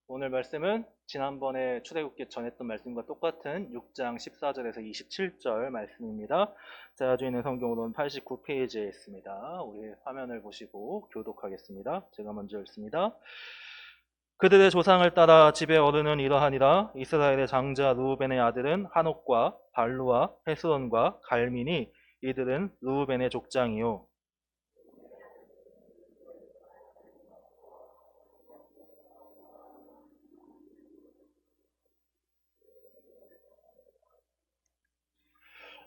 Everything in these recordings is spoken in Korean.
오늘 말씀은 지난번에 출애굽기 전했던 말씀과 똑같은 6장 14절에서 27절 말씀입니다. 제가 가지고 있는 성경으로는 89페이지에 있습니다. 우리 화면을 보시고 교독하겠습니다. 제가 먼저 읽습니다. 그들의 조상을 따라 집의 어른은 이러하니라. 이스라엘의 장자 르우벤의 아들은 한옥과 발루와 헤스론과 갈미니, 이들은 르우벤의 족장이요.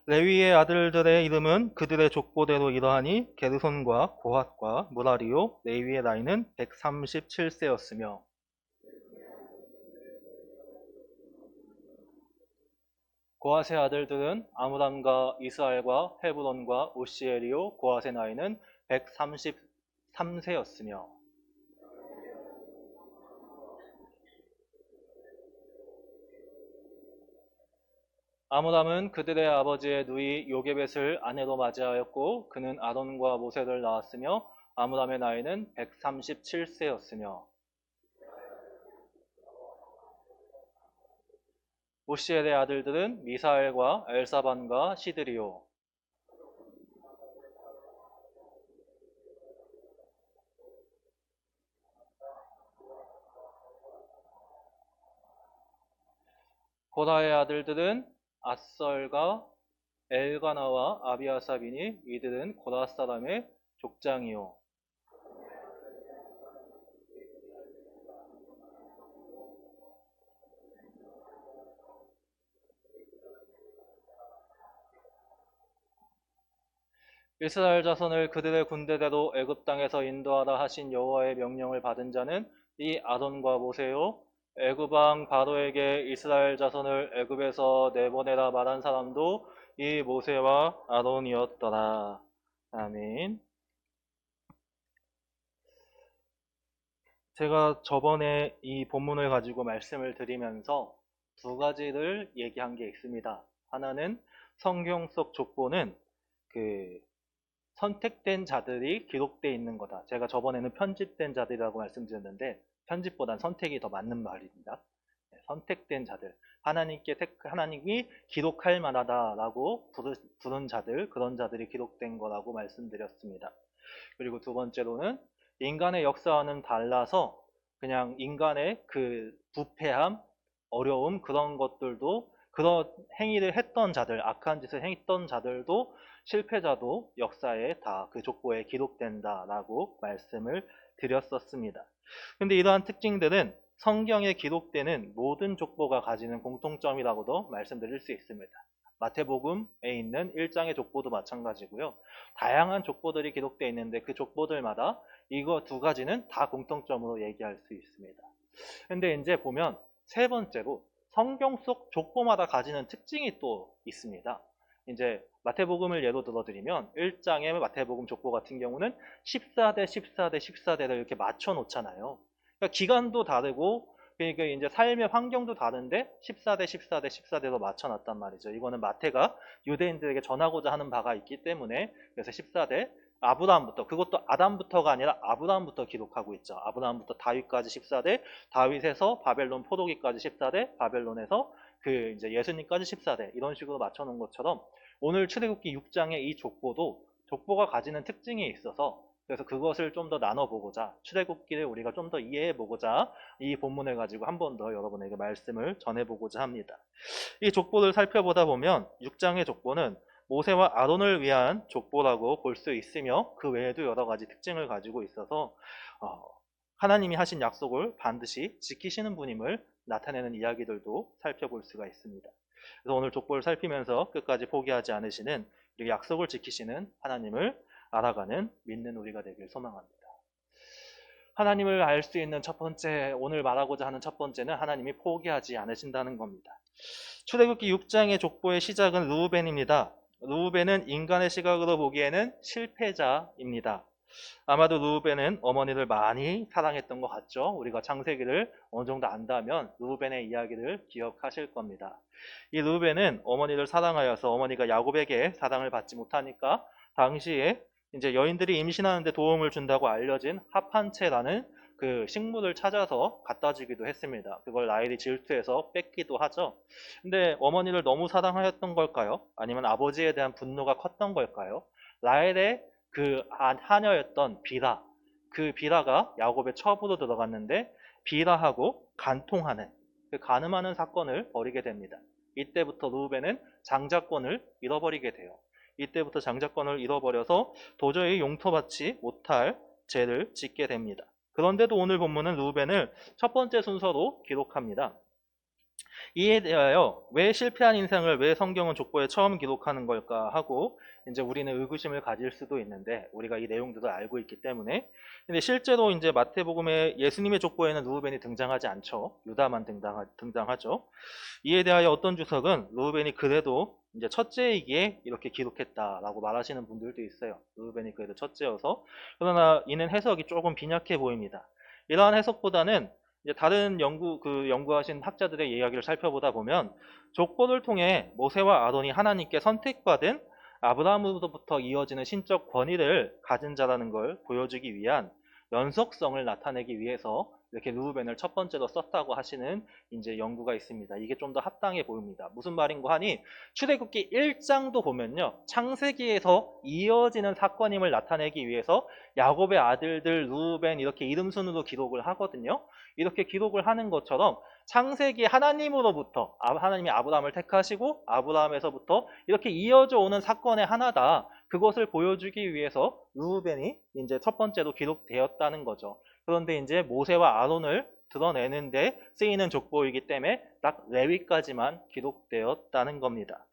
레위의 아들들의 이름은 그들의 족보대로 이러하니 게르손과 고핫과 무라리요. 레위의 나이는 137세였으며 고핫의 아들들은 아므람과 이스알과 헤브론과 오시엘이요. 고핫의 나이는 133세였으며 아므람은 그들의 아버지의 누이 요게벳을 아내로 맞이하였고 그는 아론과 모세를 낳았으며 아므람의 나이는 137세였으며 오시엘의 아들들은 미사엘과 엘사반과 시드리요. 고라의 아들들은 아설과 엘가나와 아비아삽이니 이들은 고라 사람의 족장이요. 이스라엘 자손을 그들의 군대대로 애굽 땅에서 인도하라 하신 여호와의 명령을 받은 자는 이 아론과 모세요. 애굽 왕 바로에게 이스라엘 자손을 애굽에서 내보내라 말한 사람도 이 모세와 아론이었더라. 아멘. 제가 저번에 이 본문을 가지고 말씀을 드리면서 두 가지를 얘기한 게 있습니다. 하나는 성경 속 족보는 그 선택된 자들이 기록되어 있는 거다. 제가 저번에는 편집된 자들이라고 말씀드렸는데 편집보단 선택이 더 맞는 말입니다. 선택된 자들, 하나님이 기록할 만하다라고 부른 자들, 그런 자들이 기록된 거라고 말씀드렸습니다. 그리고 두 번째로는 인간의 역사와는 달라서 그냥 인간의 그 부패함, 어려움 그런 것들도 그런 행위를 했던 자들, 악한 짓을 했던 자들도 실패자도 역사에 다 그 족보에 기록된다라고 말씀을 드렸었습니다. 근데 이러한 특징들은 성경에 기록되는 모든 족보가 가지는 공통점이라고도 말씀드릴 수 있습니다. 마태복음에 있는 1장의 족보도 마찬가지고요. 다양한 족보들이 기록되어 있는데 그 족보들마다 이거 두 가지는 다 공통점으로 얘기할 수 있습니다. 근데 이제 보면 세 번째로 성경 속 족보마다 가지는 특징이 또 있습니다. 이제 마태복음을 예로 들어드리면 1장의 마태복음 족보 같은 경우는 14대, 14대, 14대를 이렇게 맞춰 놓잖아요. 그러니까 기간도 다르고 그러니까 이제 삶의 환경도 다른데 14대, 14대, 14대로 맞춰놨단 말이죠. 이거는 마태가 유대인들에게 전하고자 하는 바가 있기 때문에 그래서 14대 아브라함부터 그것도 아담부터가 아니라 아브라함부터 기록하고 있죠. 아브라함부터 다윗까지 14대, 다윗에서 바벨론 포로기까지 14대, 바벨론에서 그 이제 예수님까지 14대 이런 식으로 맞춰놓은 것처럼 오늘 출애굽기 6장의 이 족보도 족보가 가지는 특징이 있어서 그래서 그것을 좀 더 나눠보고자 출애굽기를 우리가 좀 더 이해해보고자 이 본문을 가지고 한 번 더 여러분에게 말씀을 전해보고자 합니다. 이 족보를 살펴보다 보면 6장의 족보는 모세와 아론을 위한 족보라고 볼 수 있으며 그 외에도 여러 가지 특징을 가지고 있어서 하나님이 하신 약속을 반드시 지키시는 분임을 나타내는 이야기들도 살펴볼 수가 있습니다. 그래서 오늘 족보를 살피면서 끝까지 포기하지 않으시는 그리고 약속을 지키시는 하나님을 알아가는 믿는 우리가 되길 소망합니다. 하나님을 알 수 있는 첫 번째, 오늘 말하고자 하는 첫 번째는 하나님이 포기하지 않으신다는 겁니다. 출애굽기 6장의 족보의 시작은 르우벤입니다. 르우벤은 인간의 시각으로 보기에는 실패자입니다. 아마도 르우벤은 어머니를 많이 사랑했던 것 같죠. 우리가 창세기를 어느 정도 안다면 르우벤의 이야기를 기억하실 겁니다. 이 르우벤은 어머니를 사랑하여서 어머니가 야곱에게 사랑을 받지 못하니까 당시에 이제 여인들이 임신하는데 도움을 준다고 알려진 하판체라는 그 식물을 찾아서 갖다 주기도 했습니다. 그걸 라헬이 질투해서 뺏기도 하죠. 근데 어머니를 너무 사랑하였던 걸까요? 아니면 아버지에 대한 분노가 컸던 걸까요? 라헬의 그 하녀였던 빌하, 그 빌하가 야곱의 첩으로 들어갔는데 빌하하고 간통하는, 그 간음하는 사건을 벌이게 됩니다. 이때부터 르우벤은 장자권을 잃어버리게 돼요. 이때부터 장자권을 잃어버려서 도저히 용서받지 못할 죄를 짓게 됩니다. 그런데도 오늘 본문은 르우벤을 첫 번째 순서로 기록합니다. 이에 대하여 왜 실패한 인생을 왜 성경은 족보에 처음 기록하는 걸까 하고 이제 우리는 의구심을 가질 수도 있는데, 우리가 이 내용들을 알고 있기 때문에. 근데 실제로 이제 마태복음에 예수님의 족보에는 르우벤이 등장하지 않죠. 유다만 등장하죠. 이에 대하여 어떤 주석은 르우벤이 그래도 이제 첫째이기에 이렇게 기록했다라고 말하시는 분들도 있어요. 르우벤이 그래도 첫째여서. 그러나 이는 해석이 조금 빈약해 보입니다. 이러한 해석보다는 이제 다른 연구하신 학자들의 이야기를 살펴보다 보면 족보를 통해 모세와 아론이 하나님께 선택받은 아브라함으로부터 이어지는 신적 권위를 가진 자라는 걸 보여주기 위한 연속성을 나타내기 위해서 이렇게 르우벤을 첫 번째로 썼다고 하시는 이제 연구가 있습니다. 이게 좀 더 합당해 보입니다. 무슨 말인고 하니 출애굽기 1장도 보면요, 창세기에서 이어지는 사건임을 나타내기 위해서 야곱의 아들들 르우벤 이렇게 이름 순으로 기록을 하거든요. 이렇게 기록을 하는 것처럼 창세기 하나님으로부터 하나님이 아브라함을 택하시고 아브라함에서부터 이렇게 이어져 오는 사건의 하나다, 그것을 보여주기 위해서 르우벤이 이제 첫 번째로 기록되었다는 거죠. 그런데 이제 모세와 아론을 드러내는데 쓰이는 족보이기 때문에 딱 레위까지만 기록되었다는 겁니다.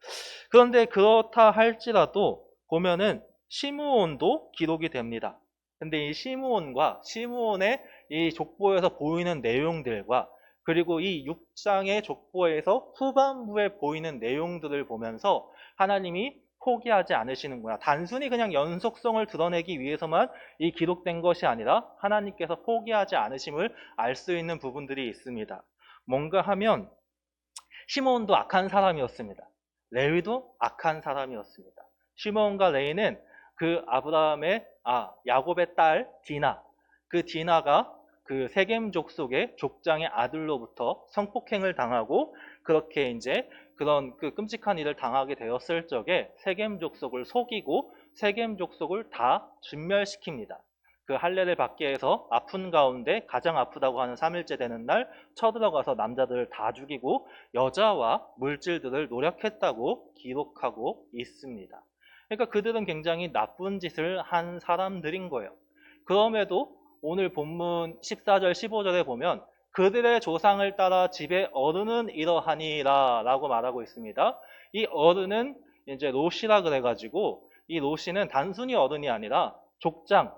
그런데 그렇다 할지라도 보면은 시므온도 기록이 됩니다. 근데 이 시므온의 이 족보에서 보이는 내용들과 그리고 이 6장의 족보에서 후반부에 보이는 내용들을 보면서 하나님이 포기하지 않으시는구나. 단순히 그냥 연속성을 드러내기 위해서만 이 기록된 것이 아니라 하나님께서 포기하지 않으심을 알 수 있는 부분들이 있습니다. 뭔가 하면 시므온도 악한 사람이었습니다. 레위도 악한 사람이었습니다. 시므온과 레위는 그 야곱의 딸 디나, 그 디나가 그 세겜 족속의 족장의 아들로부터 성폭행을 당하고 그렇게 이제 그런 그 끔찍한 일을 당하게 되었을 적에 세겜 족속을 속이고 세겜 족속을 다 진멸시킵니다. 그 할례를 받게 해서 아픈 가운데 가장 아프다고 하는 3일째 되는 날 쳐들어가서 남자들을 다 죽이고 여자와 물질들을 노력했다고 기록하고 있습니다. 그러니까 그들은 굉장히 나쁜 짓을 한 사람들인 거예요. 그럼에도 오늘 본문 14절 15절에 보면 그들의 조상을 따라 집의 어른은 이러하니라 라고 말하고 있습니다. 이 어른은 이제 롯이라 그래가지고 이 롯이는 단순히 어른이 아니라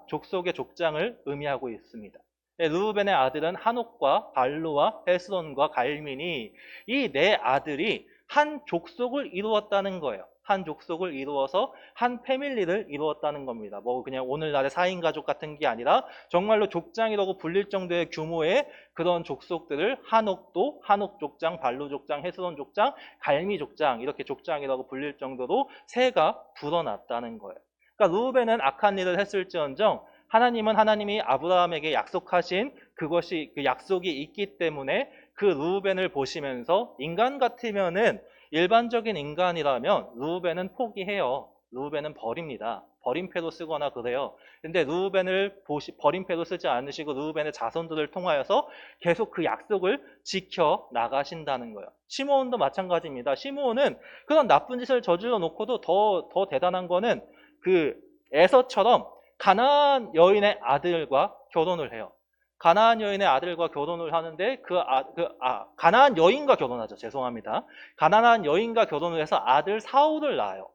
족속의 족장을 의미하고 있습니다. 르우벤의 아들은 한옥과 발루와 헤스론과 갈민이 이 네 아들이 한 족속을 이루었다는 거예요. 한 족속을 이루어서 한 패밀리를 이루었다는 겁니다. 뭐 그냥 오늘날의 4인 가족 같은 게 아니라 정말로 족장이라고 불릴 정도의 규모의 그런 족속들을 한옥도 한옥 족장, 발루 족장, 헤스론 족장, 갈미 족장 이렇게 족장이라고 불릴 정도로 새가 불어났다는 거예요. 그러니까 르우벤은 악한 일을 했을지언정 하나님이 아브라함에게 약속하신 그것이 그 약속이 있기 때문에 그 르우벤을 보시면서 인간 같으면은 일반적인 인간이라면 르우벤은 포기해요. 르우벤은 버립니다. 버림패로 쓰거나 그래요. 근데 르우벤을 버림패로 쓰지 않으시고 르우벤의 자손들을 통하여서 계속 그 약속을 지켜 나가신다는 거예요. 시므온도 마찬가지입니다. 시므온은 그런 나쁜 짓을 저질러 놓고도 더 대단한 거는 그 에서처럼 가나안 여인의 아들과 결혼을 해요. 가나안 여인의 아들과 결혼을 하는데 가나안 여인과 결혼하죠. 죄송합니다. 가나안 여인과 결혼을 해서 아들 사울을 낳아요.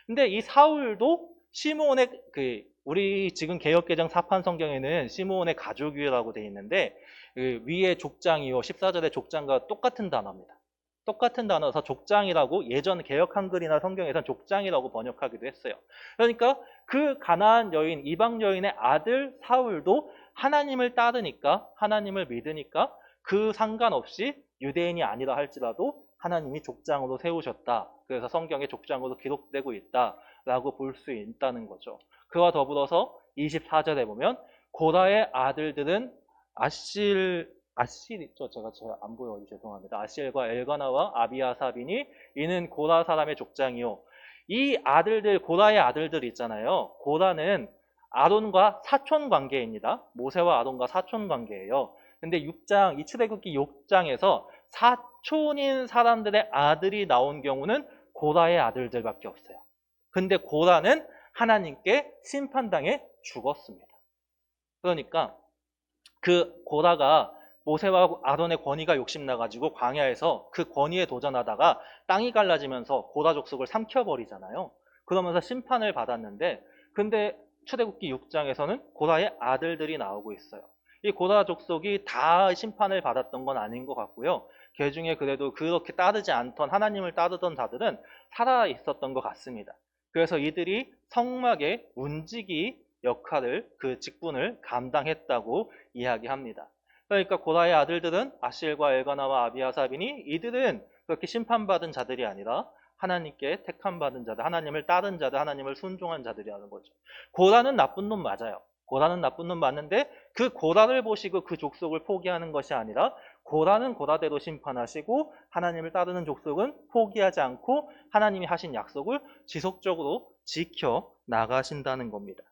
근데 이 사울도 시므온의 우리 지금 개역개정 사판 성경에는 시므온의 가족이라고 되어 있는데 그 위에 족장이요 14절의 족장과 똑같은 단어입니다. 똑같은 단어서 족장이라고 예전 개역 한글이나 성경에서는 족장이라고 번역하기도 했어요. 그러니까 그 가나안 여인, 이방 여인의 아들 사울도 하나님을 따르니까, 하나님을 믿으니까 그 상관없이 유대인이 아니라 할지라도 하나님이 족장으로 세우셨다. 그래서 성경에 족장으로 기록되고 있다라고 볼 수 있다는 거죠. 그와 더불어서 24절에 보면 고라의 아들들은 아실 있죠? 제가 잘 안 보여 죄송합니다. 아실과 엘가나와 아비아삽이니 이는 고라 사람의 족장이요. 이 아들들 고라의 아들들 있잖아요. 고라는 아론과 사촌 관계입니다. 모세와 아론과 사촌 관계예요. 근데 6장 이 출애굽기 6장에서 사촌인 사람들의 아들이 나온 경우는 고라의 아들들밖에 없어요. 근데 고라는 하나님께 심판당해 죽었습니다. 그러니까 그 고라가 모세와 아론의 권위가 욕심나가지고 광야에서 그 권위에 도전하다가 땅이 갈라지면서 고라 족속을 삼켜버리잖아요. 그러면서 심판을 받았는데 근데 출애굽기 6장에서는 고라의 아들들이 나오고 있어요. 이 고라 족속이 다 심판을 받았던 건 아닌 것 같고요. 그 중에 그래도 그렇게 따르지 않던 하나님을 따르던 자들은 살아 있었던 것 같습니다. 그래서 이들이 성막의 문지기 역할을 그 직분을 감당했다고 이야기합니다. 그러니까 고라의 아들들은 아실과 엘가나와 아비아삽이니 이들은 그렇게 심판받은 자들이 아니라 하나님께 택함받은 자들, 하나님을 따른 자들, 하나님을 순종한 자들이라는 거죠. 고라는 나쁜 놈 맞아요. 고라는 나쁜 놈 맞는데 그 고라를 보시고 그 족속을 포기하는 것이 아니라 고라는 고라대로 심판하시고 하나님을 따르는 족속은 포기하지 않고 하나님이 하신 약속을 지속적으로 지켜 나가신다는 겁니다.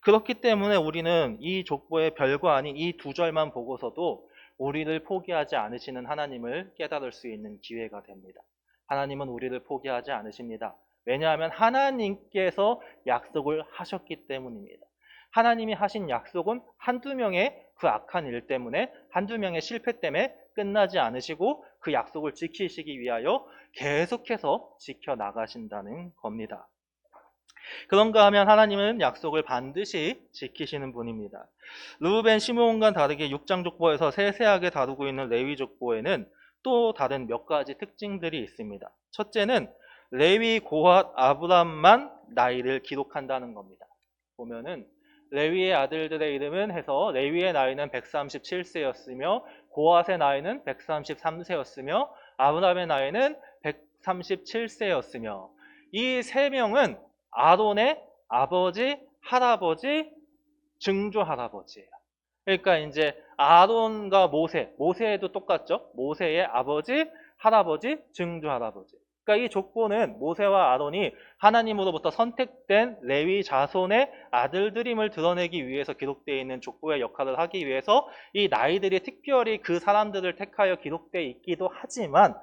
그렇기 때문에 우리는 이 족보의 별거 아닌 이 두 절만 보고서도 우리를 포기하지 않으시는 하나님을 깨달을 수 있는 기회가 됩니다. 하나님은 우리를 포기하지 않으십니다. 왜냐하면 하나님께서 약속을 하셨기 때문입니다. 하나님이 하신 약속은 한두 명의 그 악한 일 때문에 한두 명의 실패 때문에 끝나지 않으시고 그 약속을 지키시기 위하여 계속해서 지켜나가신다는 겁니다. 그런가 하면 하나님은 약속을 반드시 지키시는 분입니다. 르우벤, 시므온과 다르게 6장 족보에서 세세하게 다루고 있는 레위 족보에는 또 다른 몇 가지 특징들이 있습니다. 첫째는 레위, 고핫, 아브람만 나이를 기록한다는 겁니다. 보면은 레위의 아들들의 이름은 해서 레위의 나이는 137세였으며 고핫의 나이는 133세였으며 아브람의 나이는 137세였으며 이 세 명은 아론의 아버지, 할아버지, 증조 할아버지예요. 그러니까 이제 아론과 모세도 똑같죠. 모세의 아버지, 할아버지, 증조 할아버지. 그러니까 이 족보는 모세와 아론이 하나님으로부터 선택된 레위 자손의 아들들임을 드러내기 위해서 기록되어 있는 족보의 역할을 하기 위해서 이 나이들이 특별히 그 사람들을 택하여 기록되어 있기도 하지만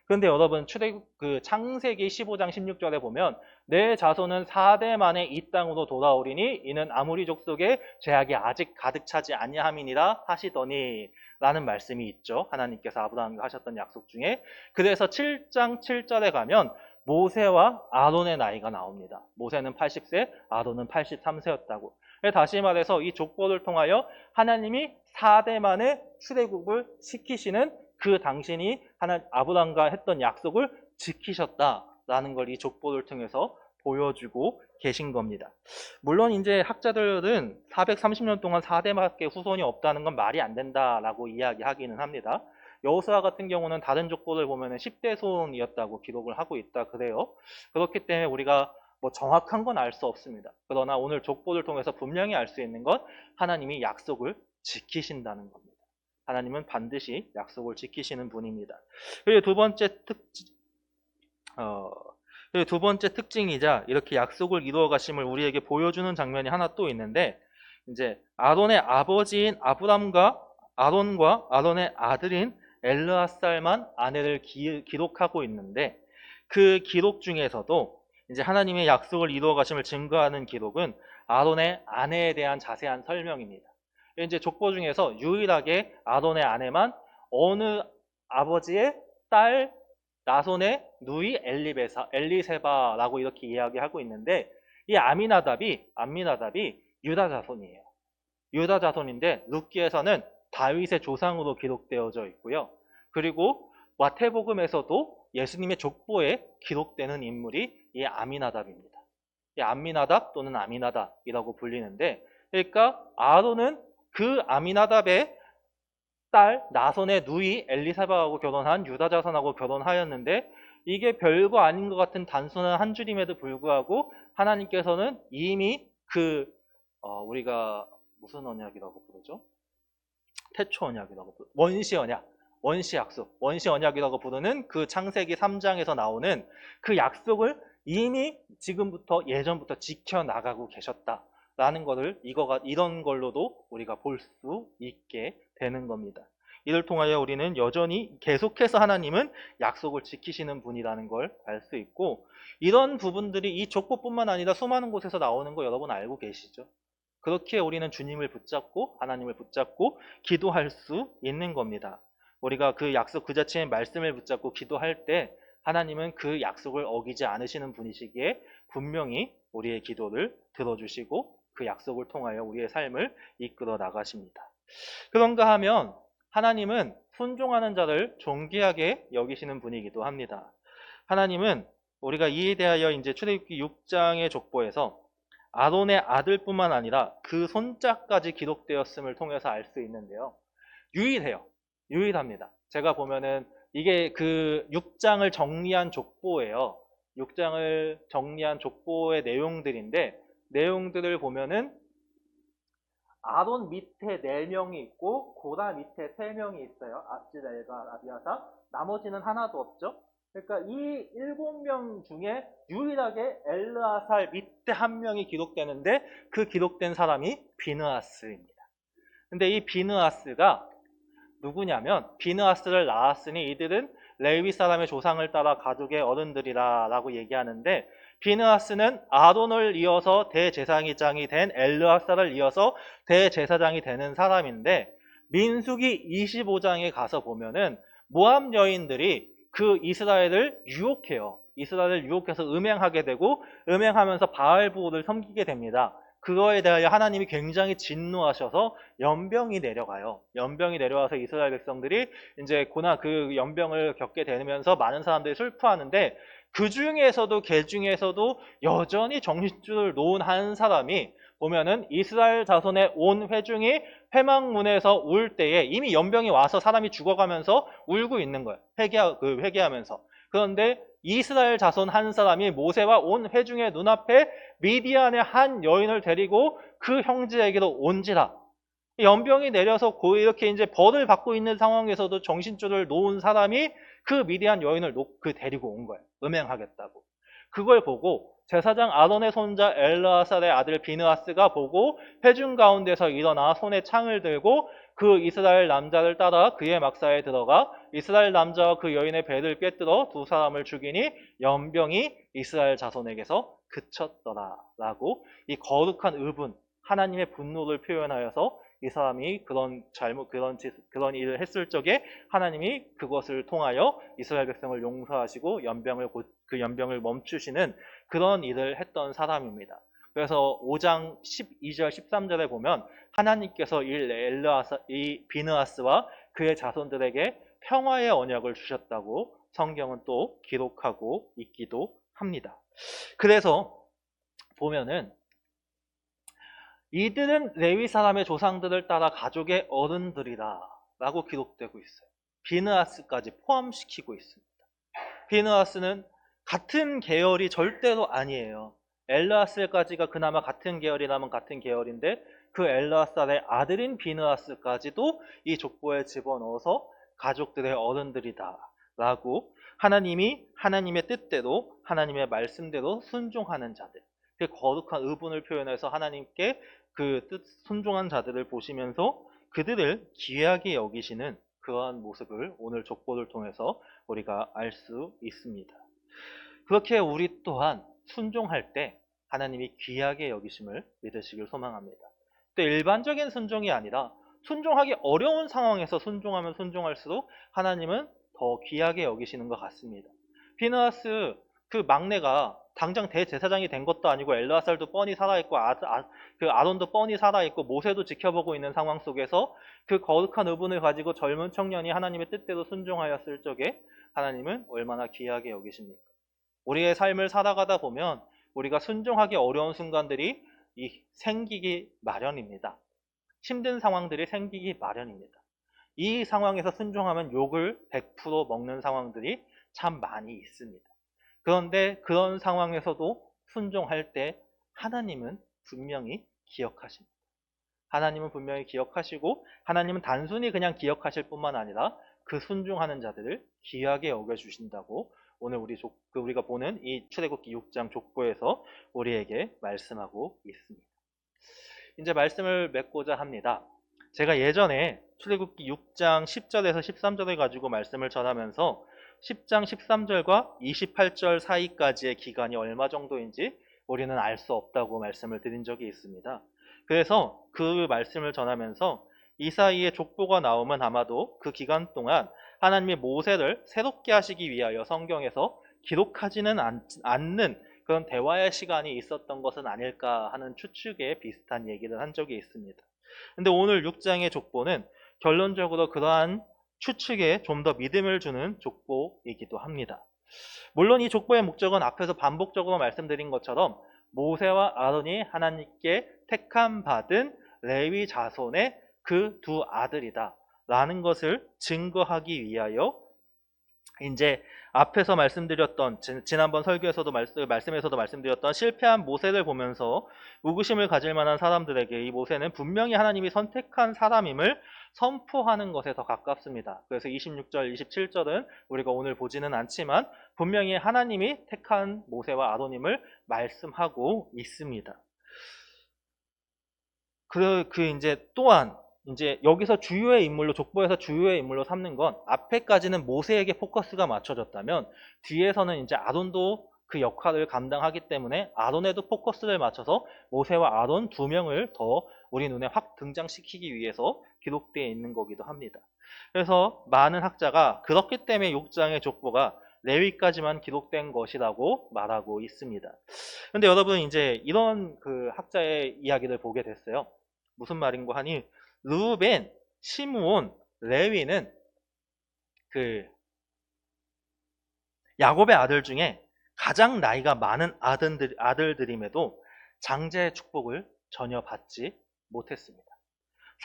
그런데 여러분 창세기 15장 16절에 보면 내 자손은 4대 만에 이 땅으로 돌아오리니 이는 아무리 족속에 죄악이 아직 가득 차지 아니함이니라 하시더니 라는 말씀이 있죠. 하나님께서 아브라함과 하셨던 약속 중에. 그래서 7장 7절에 가면 모세와 아론의 나이가 나옵니다. 모세는 80세, 아론은 83세였다고. 다시 말해서 이 족보를 통하여 하나님이 4대 만에 출애굽을 시키시는 그 당신이 아브라함과 했던 약속을 지키셨다라는 걸 이 족보를 통해서 보여주고 계신 겁니다. 물론 이제 학자들은 430년 동안 4대밖에 후손이 없다는 건 말이 안 된다라고 이야기하기는 합니다. 여호수아 같은 경우는 다른 족보를 보면 10대 손이었다고 기록을 하고 있다 그래요. 그렇기 때문에 우리가 뭐 정확한 건 알 수 없습니다. 그러나 오늘 족보를 통해서 분명히 알 수 있는 건 하나님이 약속을 지키신다는 겁니다. 하나님은 반드시 약속을 지키시는 분입니다. 그리고 두 번째 특징이자 이렇게 약속을 이루어 가심을 우리에게 보여주는 장면이 하나 또 있는데 이제 아론의 아버지인 아론과 아론의 아들인 엘르아살만 아내를 기록하고 있는데 그 기록 중에서도 이제 하나님의 약속을 이루어 가심을 증거하는 기록은 아론의 아내에 대한 자세한 설명입니다. 이제 족보 중에서 유일하게 아론의 아내만 어느 아버지의 딸 나손의 누이 엘리세바라고 이렇게 이야기하고 있는데 이 아미나답이 유다 자손이에요. 유다 자손인데 룻기에서는 다윗의 조상으로 기록되어져 있고요. 그리고 마태복음에서도 예수님의 족보에 기록되는 인물이 이 아미나답입니다. 이 아미나답 또는 아미나답이라고 불리는데 그러니까 아론은 그 아미나답의 딸 나손의 누이 엘리사바하고 결혼한 유다 자손하고 결혼하였는데 이게 별거 아닌 것 같은 단순한 한 줄임에도 불구하고 하나님께서는 이미 우리가 무슨 언약이라고 부르죠? 태초 언약이라고 원시 언약, 원시 약속, 원시 언약이라고 부르는 그 창세기 3장에서 나오는 그 약속을 이미 지금부터 예전부터 지켜나가고 계셨다라는 것을 이런 걸로도 우리가 볼 수 있게 되는 겁니다. 이를 통하여 우리는 여전히 계속해서 하나님은 약속을 지키시는 분이라는 걸 알 수 있고, 이런 부분들이 이 족보뿐만 아니라 수많은 곳에서 나오는 거 여러분 알고 계시죠? 그렇게 우리는 주님을 붙잡고 하나님을 붙잡고 기도할 수 있는 겁니다. 우리가 그 약속 그 자체의 말씀을 붙잡고 기도할 때 하나님은 그 약속을 어기지 않으시는 분이시기에 분명히 우리의 기도를 들어주시고 그 약속을 통하여 우리의 삶을 이끌어 나가십니다. 그런가 하면 하나님은 순종하는 자를 존귀하게 여기시는 분이기도 합니다. 하나님은 우리가 이에 대하여 이제 출애굽기 6장의 족보에서 아론의 아들뿐만 아니라 그 손자까지 기록되었음을 통해서 알 수 있는데요. 유일해요. 유일합니다. 제가 보면은 이게 그 6장을 정리한 족보예요. 6장을 정리한 족보의 내용들인데, 내용들을 보면은 아론 밑에 4명이 있고 고라 밑에 3명이 있어요. 압질, 엘가, 아비아사. 나머지는 하나도 없죠. 그러니까 이 7명 중에 유일하게 엘르아살 밑에 1명이 기록되는데 그 기록된 사람이 비느하스입니다. 근데 이 비느하스가 누구냐면, 비느하스를 낳았으니 이들은 레위 사람의 조상을 따라 가족의 어른들이라 라고 얘기하는데, 비느하스는 아론을 이어서 대제사장이 된 엘르아살을 이어서 대제사장이 되는 사람인데, 민수기 25장에 가서 보면은 모압 여인들이 그 이스라엘을 유혹해요. 이스라엘을 유혹해서 음행하게 되고 음행하면서 바알부를 섬기게 됩니다. 그거에 대하여 하나님이 굉장히 진노하셔서 연병이 내려가요. 연병이 내려와서 이스라엘 백성들이 이제 고난 그 연병을 겪게 되면서 많은 사람들이 슬퍼하는데, 그 중에서도 개 중에서도 여전히 정신줄을 놓은 한 사람이 보면은 이스라엘 자손의 온 회중이 회막문에서 울 때에 이미 연병이 와서 사람이 죽어가면서 울고 있는 거예요. 회개하면서. 그런데 이스라엘 자손 한 사람이 모세와 온 회중의 눈앞에 미디안의 한 여인을 데리고 그 형제에게로 온지라. 연병이 내려서 이렇게 이제 벌을 받고 있는 상황에서도 정신줄을 놓은 사람이 그 미디안 여인을 데리고 온 거예요. 음행하겠다고. 그걸 보고 제사장 아론의 손자 엘르아살의 아들 비느하스가 보고 회중 가운데서 일어나 손에 창을 들고 그 이스라엘 남자를 따라 그의 막사에 들어가 이스라엘 남자와 그 여인의 배를 꿰뚫어 두 사람을 죽이니 연병이 이스라엘 자손에게서 그쳤더라 라고, 이 거룩한 의분, 하나님의 분노를 표현하여서 이 사람이 그런 일을 했을 적에 하나님이 그것을 통하여 이스라엘 백성을 용서하시고 그 연병을 멈추시는 그런 일을 했던 사람입니다. 그래서 5장 12절 13절에 보면 하나님께서 이 비느하스와 그의 자손들에게 평화의 언약을 주셨다고 성경은 또 기록하고 있기도 합니다. 그래서 보면은 이들은 레위 사람의 조상들을 따라 가족의 어른들이라 라고 기록되고 있어요. 비느하스까지 포함시키고 있습니다. 비느하스는 같은 계열이 절대로 아니에요. 엘르아살까지가 그나마 같은 계열이라면 같은 계열인데, 그 엘르아살의 아들인 비느하스까지도 이 족보에 집어넣어서 가족들의 어른들이다 라고, 하나님이 하나님의 뜻대로 하나님의 말씀대로 순종하는 자들, 그 거룩한 의분을 표현해서 하나님께 그 뜻 순종한 자들을 보시면서 그들을 귀하게 여기시는 그러한 모습을 오늘 족보를 통해서 우리가 알 수 있습니다. 그렇게 우리 또한 순종할 때 하나님이 귀하게 여기심을 믿으시길 소망합니다. 또 일반적인 순종이 아니라 순종하기 어려운 상황에서 순종하면 순종할수록 하나님은 더 귀하게 여기시는 것 같습니다. 비느하스 그 막내가 당장 대제사장이 된 것도 아니고 엘르아살도 뻔히 살아있고 그 아론도 뻔히 살아있고 모세도 지켜보고 있는 상황 속에서 그 거룩한 의분을 가지고 젊은 청년이 하나님의 뜻대로 순종하였을 적에 하나님은 얼마나 귀하게 여기십니까? 우리의 삶을 살아가다 보면 우리가 순종하기 어려운 순간들이 생기기 마련입니다. 힘든 상황들이 생기기 마련입니다. 이 상황에서 순종하면 욕을 100% 먹는 상황들이 참 많이 있습니다. 그런데 그런 상황에서도 순종할 때 하나님은 분명히 기억하십니다. 하나님은 분명히 기억하시고 하나님은 단순히 그냥 기억하실 뿐만 아니라 그 순종하는 자들을 귀하게 여겨주신다고 오늘 우리가 보는 이 출애굽기 6장 족보에서 우리에게 말씀하고 있습니다. 이제 말씀을 맺고자 합니다. 제가 예전에 출애굽기 6장 10절에서 13절을 가지고 말씀을 전하면서 10장 13절과 28절 사이까지의 기간이 얼마 정도인지 우리는 알 수 없다고 말씀을 드린 적이 있습니다. 그래서 그 말씀을 전하면서 이 사이에 족보가 나오면 아마도 그 기간 동안 하나님이 모세를 새롭게 하시기 위하여 성경에서 기록하지는 않는 그런 대화의 시간이 있었던 것은 아닐까 하는 추측에 비슷한 얘기를 한 적이 있습니다. 근데 오늘 6장의 족보는 결론적으로 그러한 추측에 좀 더 믿음을 주는 족보이기도 합니다. 물론 이 족보의 목적은 앞에서 반복적으로 말씀드린 것처럼 모세와 아론이 하나님께 택함 받은 레위 자손의 그 두 아들이다 라는 것을 증거하기 위하여 이제 앞에서 말씀드렸던 지난번 설교에서도 말씀에서도 말씀드렸던 실패한 모세를 보면서 의구심을 가질 만한 사람들에게 이 모세는 분명히 하나님이 선택한 사람임을 선포하는 것에 더 가깝습니다. 그래서 26절, 27절은 우리가 오늘 보지는 않지만 분명히 하나님이 택한 모세와 아론임을 말씀하고 있습니다. 이제 또한 이제 여기서 주요의 인물로 족보에서 주요의 인물로 삼는 건 앞에까지는 모세에게 포커스가 맞춰졌다면 뒤에서는 이제 아론도 그 역할을 감당하기 때문에 아론에도 포커스를 맞춰서 모세와 아론 두 명을 더 우리 눈에 확 등장시키기 위해서 기록되어 있는 거기도 합니다. 그래서 많은 학자가 그렇기 때문에 6장의 족보가 레위까지만 기록된 것이라고 말하고 있습니다. 근데 여러분 이제 이런 그 학자의 이야기를 보게 됐어요. 무슨 말인고 하니 르우벤, 시므온, 레위는 그 야곱의 아들 중에 가장 나이가 많은 아들들임에도 장자의 축복을 전혀 받지 못했습니다.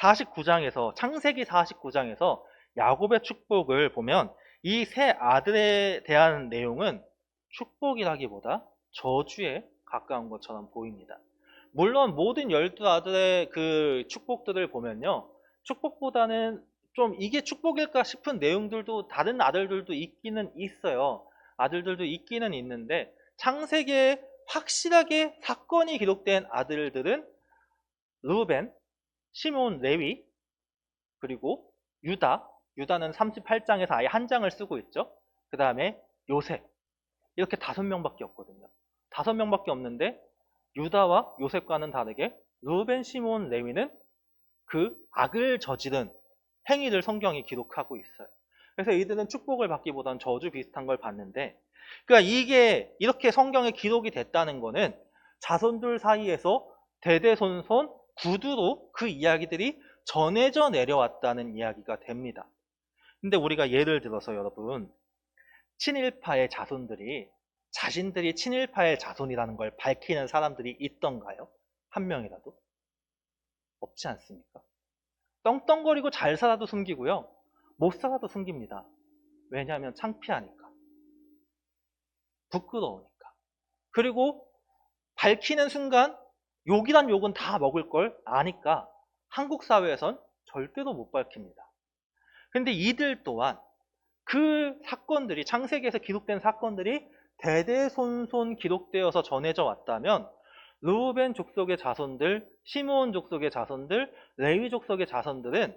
49장에서 창세기 49장에서 야곱의 축복을 보면 이 세 아들에 대한 내용은 축복이라기보다 저주에 가까운 것처럼 보입니다. 물론 모든 12아들의 그 축복들을 보면요. 축복보다는 좀 이게 축복일까 싶은 내용들도 다른 아들들도 있기는 있어요. 아들들도 있기는 있는데 창세기에 확실하게 사건이 기록된 아들들은 르우벤, 시므온, 레위, 그리고 유다는 38장에서 아예 한 장을 쓰고 있죠. 그 다음에 요셉, 이렇게 5명밖에 없거든요. 5명밖에 없는데 유다와 요셉과는 다르게 르우벤, 시므온, 레위는 그 악을 저지른 행위를 성경이 기록하고 있어요. 그래서 이들은 축복을 받기보다는 저주 비슷한 걸 받는데, 그러니까 이게 이렇게 성경에 기록이 됐다는 거는 자손들 사이에서 대대손손 구두로 그 이야기들이 전해져 내려왔다는 이야기가 됩니다. 근데 우리가 예를 들어서 여러분, 친일파의 자손들이 자신들이 친일파의 자손이라는 걸 밝히는 사람들이 있던가요? 한 명이라도? 없지 않습니까? 떵떵거리고 잘 살아도 숨기고요. 못 살아도 숨깁니다. 왜냐하면 창피하니까. 부끄러우니까. 그리고 밝히는 순간 욕이란 욕은 다 먹을 걸 아니까 한국 사회에선 절대로 못 밝힙니다. 근데 이들 또한 그 사건들이 창세기에서 기록된 사건들이 대대손손 기록되어서 전해져 왔다면 르우벤 족속의 자손들, 시므온 족속의 자손들, 레위 족속의 자손들은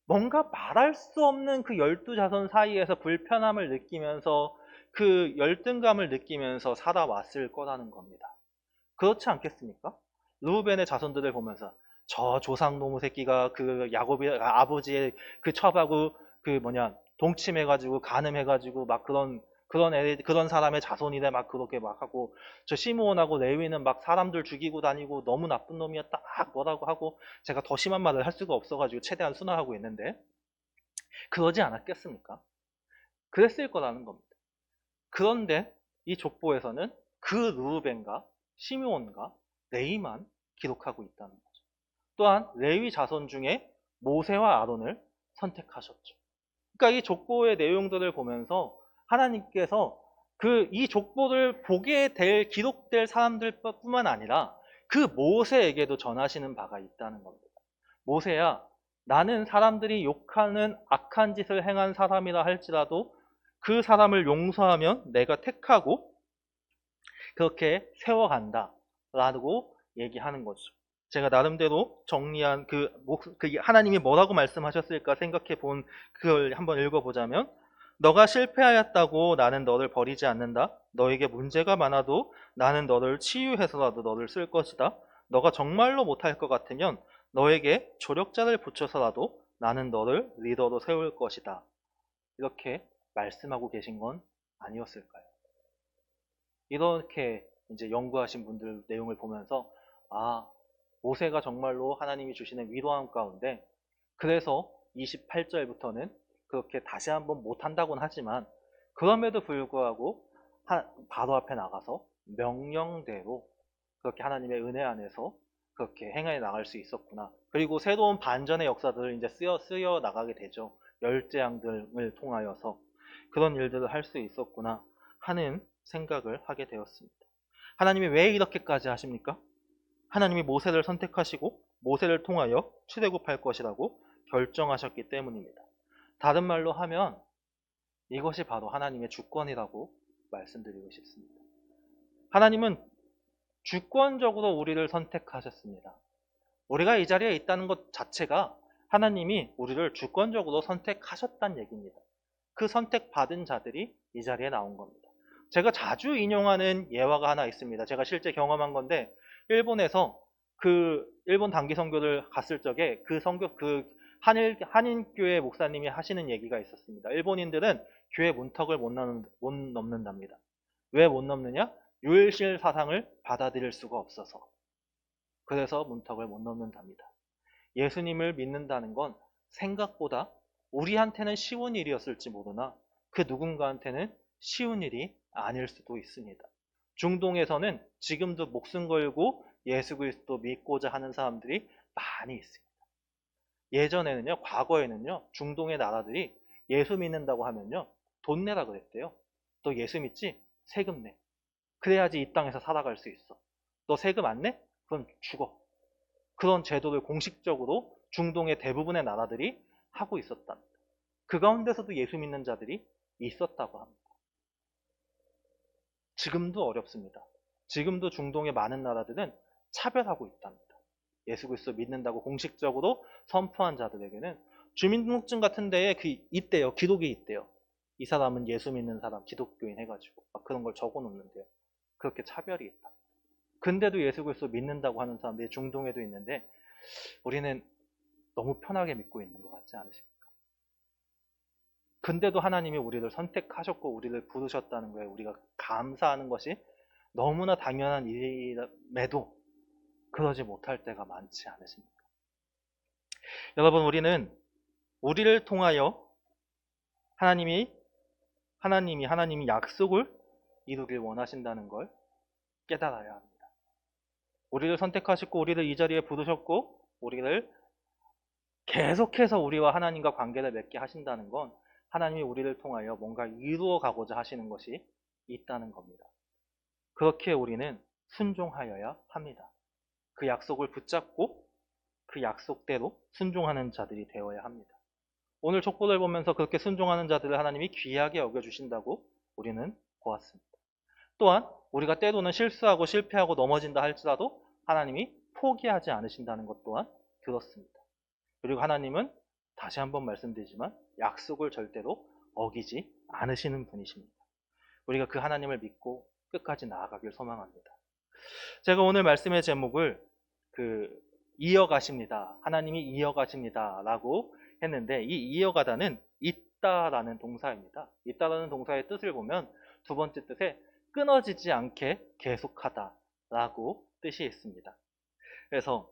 뭔가 말할 수 없는 그 12자손 사이에서 불편함을 느끼면서 그 열등감을 느끼면서 살아왔을 거라는 겁니다. 그렇지 않겠습니까? 르우벤의 자손들을 보면서 저 조상노무 새끼가 그 야곱의 아버지의 그 첩하고 그 동침해가지고 간음해가지고 막 그런 사람의 자손이래 막 그렇게 막 하고 저 시므온하고 레위는 막 사람들 죽이고 다니고 너무 나쁜 놈이었다 막 뭐라고 하고 제가 더 심한 말을 할 수가 없어가지고 최대한 순화하고 있는데 그러지 않았겠습니까? 그랬을 거라는 겁니다. 그런데 이 족보에서는 그 르우벤과 시므온과 레위만 기록하고 있다는 거죠. 또한 레위 자손 중에 모세와 아론을 선택하셨죠. 그러니까 이 족보의 내용들을 보면서 하나님께서 이 족보를 보게 될 기록될 사람들 뿐만 아니라 그 모세에게도 전하시는 바가 있다는 겁니다. 모세야, 나는 사람들이 욕하는 악한 짓을 행한 사람이라 할지라도 그 사람을 용서하면 내가 택하고 그렇게 세워간다 라고 얘기하는 거죠. 제가 나름대로 정리한 그 하나님이 뭐라고 말씀하셨을까 생각해 본 그걸 한번 읽어보자면, 너가 실패하였다고 나는 너를 버리지 않는다. 너에게 문제가 많아도 나는 너를 치유해서라도 너를 쓸 것이다. 너가 정말로 못할 것 같으면 너에게 조력자를 붙여서라도 나는 너를 리더로 세울 것이다. 이렇게 말씀하고 계신 건 아니었을까요? 이렇게 이제 연구하신 분들 내용을 보면서, 아, 모세가 정말로 하나님이 주시는 위로함 가운데, 그래서 28절부터는 그렇게 다시 한번 못한다고는 하지만 그럼에도 불구하고 바로 앞에 나가서 명령대로 그렇게 하나님의 은혜 안에서 그렇게 행해 나갈 수 있었구나. 그리고 새로운 반전의 역사들을 이제 쓰여 나가게 되죠. 열재앙들을 통하여서 그런 일들을 할 수 있었구나 하는 생각을 하게 되었습니다. 하나님이 왜 이렇게까지 하십니까? 하나님이 모세를 선택하시고 모세를 통하여 출애굽할 것이라고 결정하셨기 때문입니다. 다른 말로 하면 이것이 바로 하나님의 주권이라고 말씀드리고 싶습니다. 하나님은 주권적으로 우리를 선택하셨습니다. 우리가 이 자리에 있다는 것 자체가 하나님이 우리를 주권적으로 선택하셨다는 얘기입니다. 그 선택받은 자들이 이 자리에 나온 겁니다. 제가 자주 인용하는 예화가 하나 있습니다. 제가 실제 경험한 건데, 일본에서 그 일본 단기 선교를 갔을 적에 그 한인교회 목사님이 하시는 얘기가 있었습니다. 일본인들은 교회 문턱을 못 넘는답니다. 왜 못 넘느냐? 유일신 사상을 받아들일 수가 없어서. 그래서 문턱을 못 넘는답니다. 예수님을 믿는다는 건 생각보다 우리한테는 쉬운 일이었을지 모르나 그 누군가한테는 쉬운 일이 아닐 수도 있습니다. 중동에서는 지금도 목숨 걸고 예수 그리스도 믿고자 하는 사람들이 많이 있습니다. 예전에는요, 과거에는요, 중동의 나라들이 예수 믿는다고 하면요, 돈 내라 그랬대요. 너 예수 믿지? 세금 내. 그래야지 이 땅에서 살아갈 수 있어. 너 세금 안 내? 그럼 죽어. 그런 제도를 공식적으로 중동의 대부분의 나라들이 하고 있었답니다. 그 가운데서도 예수 믿는 자들이 있었다고 합니다. 지금도 어렵습니다. 지금도 중동의 많은 나라들은 차별하고 있답니다. 예수 그리스도 믿는다고 공식적으로 선포한 자들에게는 주민등록증 같은 데에 있대요. 기록이 있대요. 이 사람은 예수 믿는 사람, 기독교인 해가지고 막 그런 걸 적어 놓는데요. 그렇게 차별이 있다. 근데도 예수 그리스도 믿는다고 하는 사람들이 중동에도 있는데, 우리는 너무 편하게 믿고 있는 것 같지 않으십니까? 근데도 하나님이 우리를 선택하셨고 우리를 부르셨다는 거에 우리가 감사하는 것이 너무나 당연한 일임에도 그러지 못할 때가 많지 않으십니까? 여러분, 우리를 통하여 하나님이 약속을 이루길 원하신다는 걸 깨달아야 합니다. 우리를 선택하셨고 우리를 이 자리에 부르셨고 우리를 계속해서 우리와 하나님과 관계를 맺게 하신다는 건 하나님이 우리를 통하여 뭔가 이루어 가고자 하시는 것이 있다는 겁니다. 그렇게 우리는 순종하여야 합니다. 그 약속을 붙잡고 그 약속대로 순종하는 자들이 되어야 합니다. 오늘 족보를 보면서 그렇게 순종하는 자들을 하나님이 귀하게 여겨주신다고 우리는 보았습니다. 또한 우리가 때로는 실수하고 실패하고 넘어진다 할지라도 하나님이 포기하지 않으신다는 것 또한 들었습니다. 그리고 하나님은 다시 한번 말씀드리지만 약속을 절대로 어기지 않으시는 분이십니다. 우리가 그 하나님을 믿고 끝까지 나아가길 소망합니다. 제가 오늘 말씀의 제목을 이어가십니다. 하나님이 이어가십니다. 라고 했는데, 이 이어가다는 있다라는 동사입니다. 있다라는 동사의 뜻을 보면 두 번째 뜻에 끊어지지 않게 계속하다 라고 뜻이 있습니다. 그래서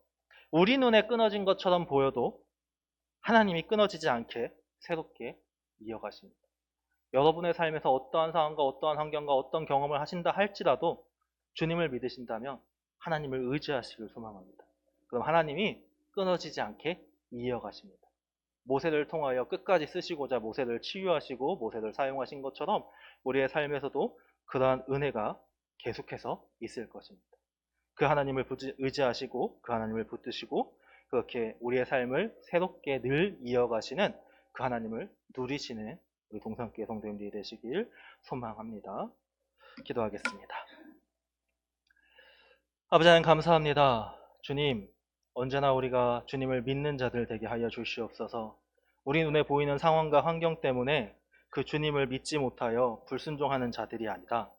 우리 눈에 끊어진 것처럼 보여도 하나님이 끊어지지 않게 새롭게 이어가십니다. 여러분의 삶에서 어떠한 상황과 어떠한 환경과 어떤 경험을 하신다 할지라도 주님을 믿으신다면 하나님을 의지하시길 소망합니다. 그럼 하나님이 끊어지지 않게 이어가십니다. 모세를 통하여 끝까지 쓰시고자 모세를 치유하시고 모세를 사용하신 것처럼 우리의 삶에서도 그러한 은혜가 계속해서 있을 것입니다. 그 하나님을 의지하시고 그 하나님을 붙드시고 그렇게 우리의 삶을 새롭게 늘 이어가시는 그 하나님을 누리시는 우리 동산교회 성도님들이 되시길 소망합니다. 기도하겠습니다. 아버지 하나님 감사합니다. 주님, 언제나 우리가 주님을 믿는 자들 되게 하여 주시옵소서. 우리 눈에 보이는 상황과 환경 때문에 그 주님을 믿지 못하여 불순종하는 자들이 아니라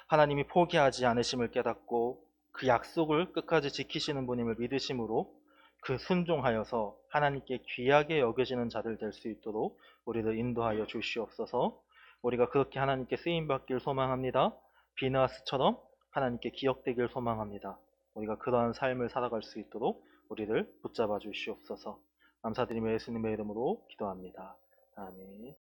하나님이 포기하지 않으심을 깨닫고 그 약속을 끝까지 지키시는 분임을 믿으심으로 그 순종하여서 하나님께 귀하게 여겨지는 자들 될 수 있도록 우리를 인도하여 주시옵소서. 우리가 그렇게 하나님께 쓰임받길 소망합니다. 비나스처럼 하나님께 기억되길 소망합니다. 우리가 그러한 삶을 살아갈 수 있도록 우리를 붙잡아 주시옵소서. 감사드리며 예수님의 이름으로 기도합니다. 아멘.